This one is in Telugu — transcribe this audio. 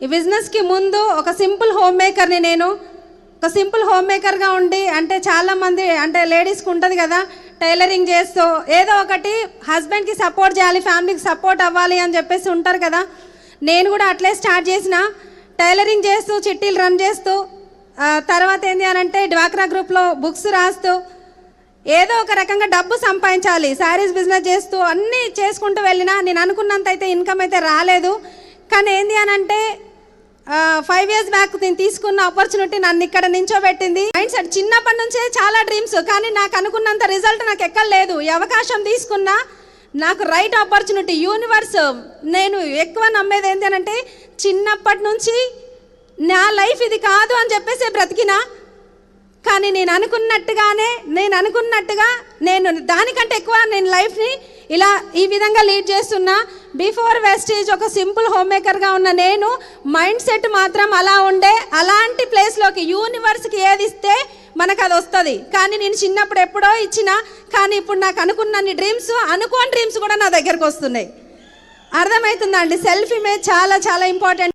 ఈ బిజినెస్కి ముందు ఒక సింపుల్ హోమ్ మేకర్ని నేను. ఒక సింపుల్ హోమ్ మేకర్గా ఉండి అంటే చాలామంది అంటే లేడీస్కి ఉంటుంది కదా, టైలరింగ్ చేస్తూ ఏదో ఒకటి హస్బెండ్కి సపోర్ట్ చేయాలి, ఫ్యామిలీకి సపోర్ట్ అవ్వాలి అని చెప్పేసి ఉంటారు కదా. నేను కూడా అట్లే స్టార్ట్ చేసిన, టైలరింగ్ చేస్తూ చిట్టీలు రన్ చేస్తూ తర్వాత ఏంటి అని అంటే డ్వాక్రా గ్రూప్లో బుక్స్ రాస్తూ ఏదో ఒక రకంగా డబ్బు సంపాదించాలి, శారీస్ బిజినెస్ చేస్తూ అన్నీ చేసుకుంటూ వెళ్ళినా నేను అనుకున్నంత అయితే ఇన్కమ్ అయితే రాలేదు. కానీ ఏంటి అని అంటే 5 years బ్యాక్ నేను తీసుకున్న ఆపర్చునిటీ నన్ను ఇక్కడ నించోబెట్టింది. మైండ్ సెట్ చిన్నప్పటి నుంచే చాలా డ్రీమ్స్, కానీ నాకు అనుకున్నంత రిజల్ట్ నాకు ఎక్కడ లేదు. ఈ అవకాశం తీసుకున్నా నాకు రైట్ ఆపర్చునిటీ యూనివర్స్. నేను ఎక్కువ నమ్మేది ఏంటి అని అంటే చిన్నప్పటి నుంచి నా లైఫ్ ఇది కాదు అని చెప్పేసి బ్రతికినా, కానీ నేను అనుకున్నట్టుగా నేను దానికంటే ఎక్కువ నేను లైఫ్ని ఇలా ఈ విధంగా లీడ్ చేస్తున్నా. బిఫోర్ వెస్టీజ్ ఒక సింపుల్ హోమ్ మేకర్గా ఉన్న నేను మైండ్ సెట్ మాత్రం అలా ఉండే. అలాంటి ప్లేస్లోకి యూనివర్స్కి ఏది ఇస్తే మనకు అది వస్తుంది. కానీ నేను చిన్నప్పుడు ఎప్పుడో ఇచ్చిన, కానీ ఇప్పుడు నాకు అనుకున్న డ్రీమ్స్, అనుకోని డ్రీమ్స్ కూడా నా దగ్గరకు వస్తున్నాయి. అర్థమవుతుందా అండి? సెల్ఫ్ ఇమేజ్ చాలా చాలా ఇంపార్టెంట్.